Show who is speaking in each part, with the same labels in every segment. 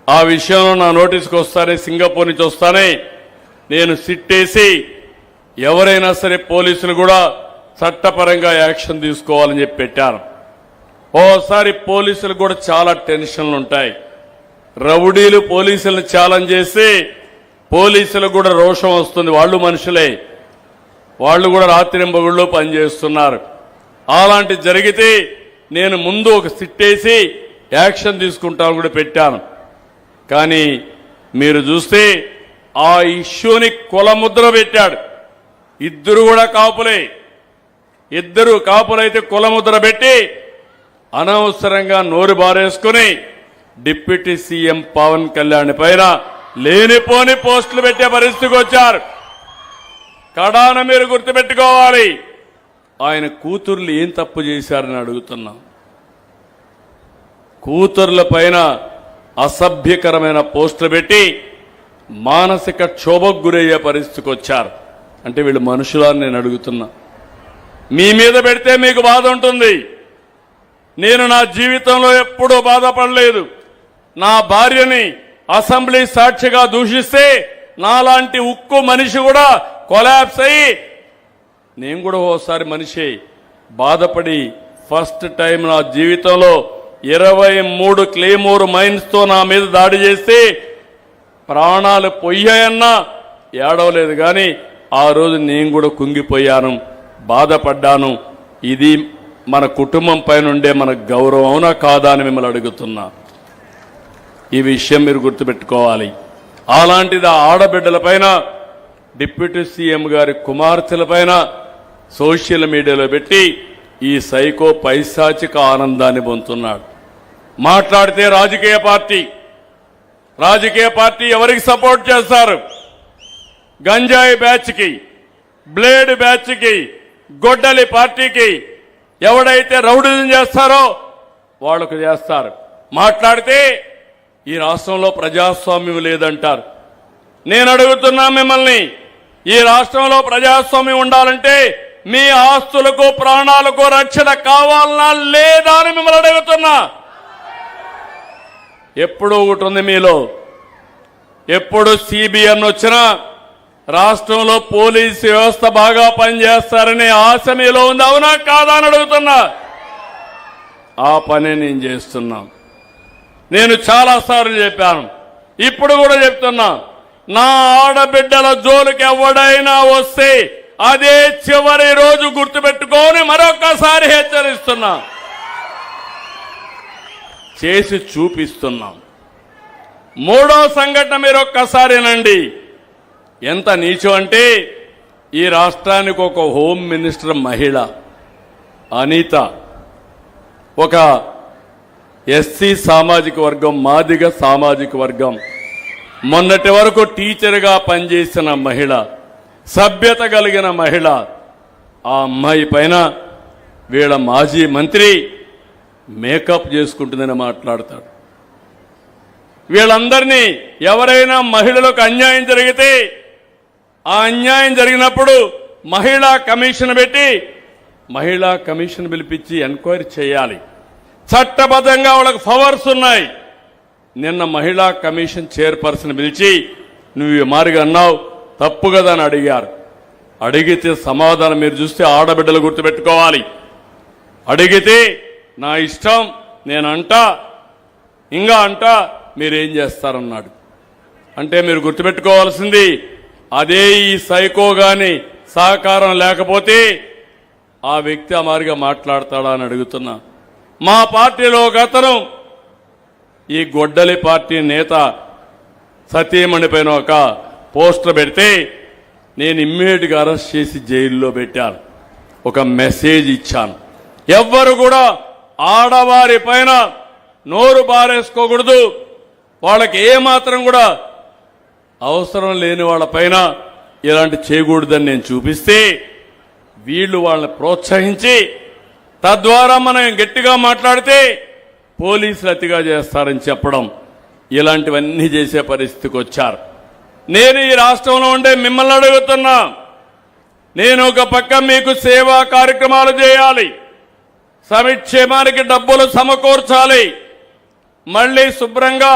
Speaker 1: ఆ విషయంలో నా నోటీస్కి వస్తానే, సింగపూర్ నుంచి వస్తానే నేను సిట్టేసి ఎవరైనా సరే పోలీసులు కూడా చట్టపరంగా యాక్షన్ తీసుకోవాలని చెప్పి పెట్టాను. ఓసారి పోలీసులు కూడా చాలా టెన్షన్లు ఉంటాయి. రౌడీలు పోలీసులను ఛాలెంజ్ చేసి పోలీసులకు కూడా రోషం వస్తుంది. వాళ్ళు మనుషులే, వాళ్ళు కూడా రాత్రింబగుళ్ళు పనిచేస్తున్నారు. అలాంటి జరిగితే నేను ముందు ఒక సిట్టేసి యాక్షన్ తీసుకుంటాను కూడా పెట్టాను. కానీ మీరు చూస్తే ఆ ఇష్యూని కులముద్ర పెట్టాడు. ఇద్దరు కూడా కాపులే, ఇద్దరు కాపులైతే కులముద్ర పెట్టి అనవసరంగా నోరు బారేసుకుని డిప్యూటీ సీఎం పవన్ కళ్యాణ్ పైన లేనిపోని పోస్టులు పెట్టే పరిస్థితికి వచ్చారు. కడాన మీరు గుర్తుపెట్టుకోవాలి, ఆయన కూతుర్లు ఏం తప్పు చేశారని అడుగుతున్నాం. కూతుర్ల పైన అసభ్యకరమైన పోస్టులు పెట్టి మానసిక క్షోభకు గురయ్యే పరిస్థితికి వచ్చారు. అంటే వీళ్ళు మనుషులని నేను అడుగుతున్నా. మీ మీద పెడితే మీకు బాధ ఉంటుంది. నేను నా జీవితంలో ఎప్పుడూ బాధపడలేదు. నా భార్యని అసెంబ్లీ సాక్షిగా దూషిస్తే నాలాంటి ఉక్కు మనిషి కూడా కొలాప్స్ అయ్యి, నేను కూడా ఓసారి మనిషి బాధపడి ఫస్ట్ టైం నా జీవితంలో 23 క్లేమోర్ మైన్స్ తో నా మీద దాడి చేస్తే ప్రాణాలు పోయాయన్నా ఏడవలేదు. కానీ ఆ రోజు నేను కూడా కుంగిపోయాను, బాధపడ్డాను. ఇది మన కుటుంబం పైన ఉండే మన గౌరవం అవునా కాదా అని మిమ్మల్ని అడుగుతున్నా. ఈ విషయం మీరు గుర్తుపెట్టుకోవాలి. అలాంటిది ఆ ఆడబిడ్డల పైన, డిప్యూటీ సీఎం గారి కుమార్తెల పైన సోషల్ మీడియాలో పెట్టి ఈ సైకో పైశాచిక ఆనందాన్ని పొందుతున్నాడు. మాట్లాడితే రాజకీయ పార్టీ ఎవరికి సపోర్ట్ చేస్తారు? గంజాయి బ్యాచ్కి, బ్లేడ్ బ్యాచ్కి, గొడ్డలి పార్టీకి ఎవడైతే రౌడీజం చేస్తారో వాళ్లకు చేస్తారు. మాట్లాడితే ఈ రాష్ట్రంలో ప్రజాస్వామ్యం లేదంటారు. నేను అడుగుతున్నా మిమ్మల్ని, ఈ రాష్ట్రంలో ప్రజాస్వామ్యం ఉండాలంటే మీ ఆస్తులకు ప్రాణాలకు రక్షణ కావాలనా లేదా అని మిమ్మల్ని అడుగుతున్నా. ఎప్పుడు ఒకటి ఉంది మీలో, ఎప్పుడు సిబిఎన్ వచ్చినా రాష్ట్రంలో పోలీసు వ్యవస్థ బాగా పనిచేస్తారనే ఆశ మీలో ఉంది, అవునా కాదా అని అడుగుతున్నా. ఆ పని నేను చేస్తున్నా. నేను చాలాసార్లు చెప్పాను, ఇప్పుడు కూడా చెప్తున్నా. నా ఆడబిడ్డల జోలికి ఎవడైనా వస్తే అదే చివరి రోజు గుర్తుపెట్టుకొని మరొకసారి హెచ్చరిస్తున్నా, చేసి చూపిస్తున్నాం. మూడో సంఘటన మీరు ఒక్కసారినండి. ఎంత నీచం అంటే, ఈ రాష్ట్రానికి ఒక హోమ్ మినిస్టర్ మహిళ అనిత, ఒక ఎస్సీ సామాజిక వర్గం, మాదిగ సామాజిక వర్గం, మొన్నటి వరకు టీచర్గా పనిచేసిన మహిళ, సభ్యత కలిగిన మహిళ. ఆ అమ్మాయి పైన వీళ్ళ మాజీ మంత్రి మేకప్ చేసుకుంటుందని మాట్లాడతాడు. వీళ్ళందరినీ ఎవరైనా మహిళలకు అన్యాయం జరిగితే, ఆ అన్యాయం జరిగినప్పుడు మహిళా కమిషన్ పెట్టి, మహిళా కమిషన్ పిలిపించి ఎంక్వైరీ చేయాలి. చట్టబద్ధంగా వాళ్ళకి పవర్స్ ఉన్నాయి. నిన్న మహిళా కమిషన్ చైర్పర్సన్ పిలిచి నువ్వు ఈ మారిగా అన్నావు తప్పు కదా అని అడిగారు. అడిగితే సమాధానం మీరు చూస్తే ఆడబిడ్డలు గుర్తుపెట్టుకోవాలి. అడిగితే నా ఇష్టం, నేనంటా, ఇంకా అంటా, మీరేం చేస్తారన్నాడు. అంటే మీరు గుర్తుపెట్టుకోవాల్సింది, అదే ఈ సైకో గాని సహకారం లేకపోతే ఆ వ్యక్తి ఆ మారిగా మాట్లాడతాడా అని అడుగుతున్నా. మా పార్టీలో ఒక అతను, ఈ గొడ్డలి పార్టీ నేత సతీమణి పైన ఒక పోస్టర్ పెడితే నేను ఇమ్మీడియట్గా అరెస్ట్ చేసి జైల్లో పెట్టాను. ఒక మెసేజ్ ఇచ్చాను, ఎవ్వరు కూడా ఆడవారి పైన నోరు బారేసుకోకూడదు, వాళ్ళకి ఏమాత్రం కూడా అవసరం లేని వాళ్ళ పైన ఇలాంటి చేయకూడదని నేను చూపిస్తే వీళ్ళు వాళ్ళని ప్రోత్సహించి, తద్వారా మనం గట్టిగా మాట్లాడితే పోలీసులు అతిగా చేస్తారని చెప్పడం, ఇలాంటివన్నీ చేసే పరిస్థితికి వచ్చారు. నేను ఈ రాష్ట్రంలో ఉండే మిమ్మల్ని అడుగుతున్నా, నేను ఒక పక్క మీకు సేవా కార్యక్రమాలు చేయాలి, సంక్షేమానికి డబ్బులు సమకూర్చాలి, మళ్లీ శుభ్రంగా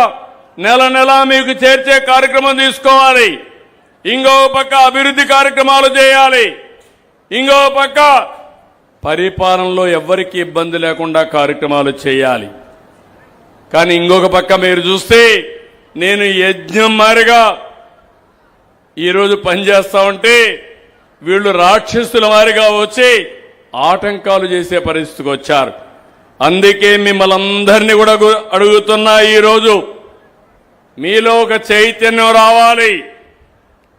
Speaker 1: నెల నెలా మీకు చేర్చే కార్యక్రమం తీసుకోవాలి. ఇంకో పక్క అభివృద్ధి కార్యక్రమాలు చేయాలి. ఇంకో పక్క పరిపాలనలో ఎవ్వరికీ ఇబ్బంది లేకుండా కార్యక్రమాలు చేయాలి. కానీ ఇంకొక పక్క మీరు చూస్తే నేను యజ్ఞం మారిగా ఈరోజు పనిచేస్తా ఉంటే వీళ్ళు రాక్షసుల వారిగా వచ్చి ఆటంకాలు చేసే పరిస్థితికి వచ్చారు. అందుకే మిమ్మల్ని అందరినీ కూడా అడుగుతున్నా, ఈరోజు మీలో ఒక చైతన్యం రావాలి.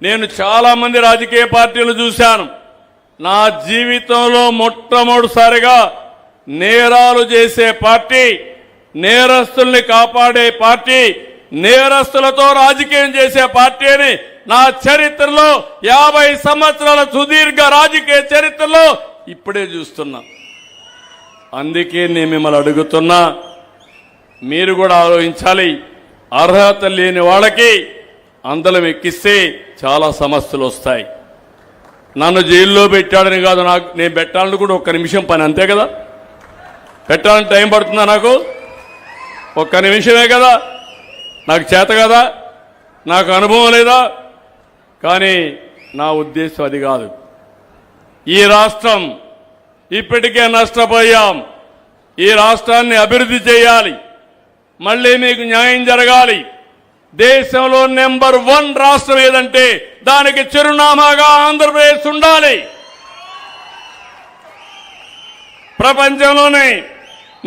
Speaker 1: నేను చాలా మంది రాజకీయ పార్టీలు చూశాను. నా జీవితంలో మొట్టమొదటిసారిగా నేరాలు చేసే పార్టీ, నేరస్తుల్ని కాపాడే పార్టీ, నేరస్తులతో రాజకీయం చేసే పార్టీ అని నా చరిత్రలో 50 సంవత్సరాల సుదీర్ఘ రాజకీయ చరిత్రలో ఇప్పుడే చూస్తున్నా. అందుకే నేను మిమ్మల్ని అడుగుతున్నా, మీరు కూడా ఆలోచించాలి. అర్హత లేని వాళ్ళకి అందలం ఎక్కిస్తే చాలా సమస్యలు వస్తాయి. నన్ను జైల్లో పెట్టాడని కాదు, నేను పెట్టాలని కూడా ఒక్క నిమిషం పని, అంతే కదా. పెట్టాలని టైం పడుతుందా? నాకు ఒక్క నిమిషమే కదా. నాకు చేత కదా, నాకు అనుభవం లేదా. కానీ నా ఉద్దేశం అది కాదు. ఈ రాష్ట్రం ఇప్పటికే నష్టపోయాం. ఈ రాష్ట్రాన్ని అభివృద్ధి చేయాలి. మళ్ళీ మీకు న్యాయం జరగాలి. దేశంలో నెంబర్ 1 రాష్ట్రం ఏదంటే దానికి చిరునామాగా ఆంధ్రప్రదేశ్ ఉండాలి. ప్రపంచంలోనే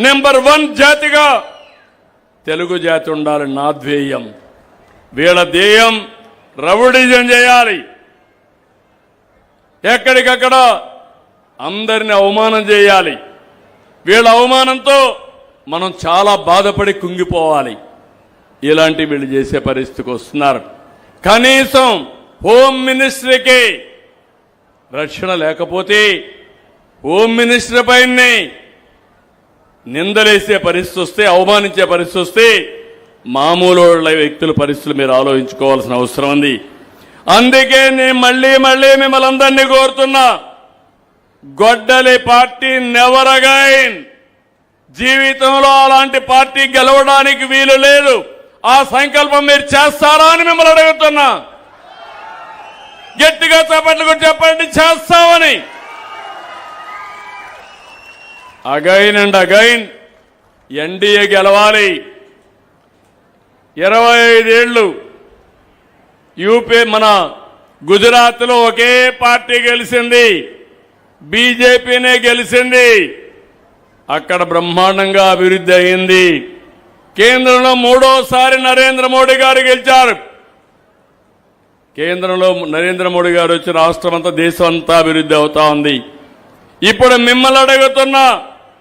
Speaker 1: నెంబర్ 1 జాతిగా తెలుగు జాతి ఉండాలి. నా ధ్యేయం. వీళ్ళ ధ్యేయం రౌడీజం చేయాలి. ఎక్కడికక్కడ అందరిని అవమానం చేయాలి. వీళ్ళ అవమానంతో మనం చాలా బాధపడి కుంగిపోవాలి. ఇలాంటి వీళ్ళు చేసే పరిస్థితికి వస్తున్నారు. కనీసం హోమ్ మినిస్టర్కి రక్షణ లేకపోతే హోమ్ మినిస్టర్ పైనే నిందలేసే పరిస్థితి వస్తే, అవమానించే పరిస్థితి వస్తే మామూలు వ్యక్తుల పరిస్థితులు మీరు ఆలోచించుకోవాల్సిన అవసరం ఉంది. అందుకే నేను మళ్ళీ మిమ్మల్ని అందరినీ కోరుతున్నా, గొడ్డలి పార్టీ నెవర్ అగైన్. జీవితంలో అలాంటి పార్టీ గెలవడానికి వీలు లేదు. ఆ సంకల్పం మీరు చేస్తారా అని మిమ్మల్ని అడుగుతున్నా. గట్టిగా చప్పట్లు కొట్టి చెప్పండి, చేస్తామని. అగైన్ అండ్ అగైన్ ఎన్డీఏ గెలవాలి. 25 ఏళ్లు యూపీ, మన గుజరాత్లో ఒకే పార్టీ గెలిచింది, బీజేపీనే గెలిచింది. అక్కడ బ్రహ్మాండంగా అభివృద్ధి అయింది. కేంద్రంలో 3వ నరేంద్ర మోడీ గారు గెలిచారు. కేంద్రంలో నరేంద్ర మోడీ గారు వచ్చి రాష్ట్రం అంతా, దేశం అంతా అభివృద్ధి అవుతా ఉంది. ఇప్పుడు మిమ్మల్ని అడుగుతున్నా,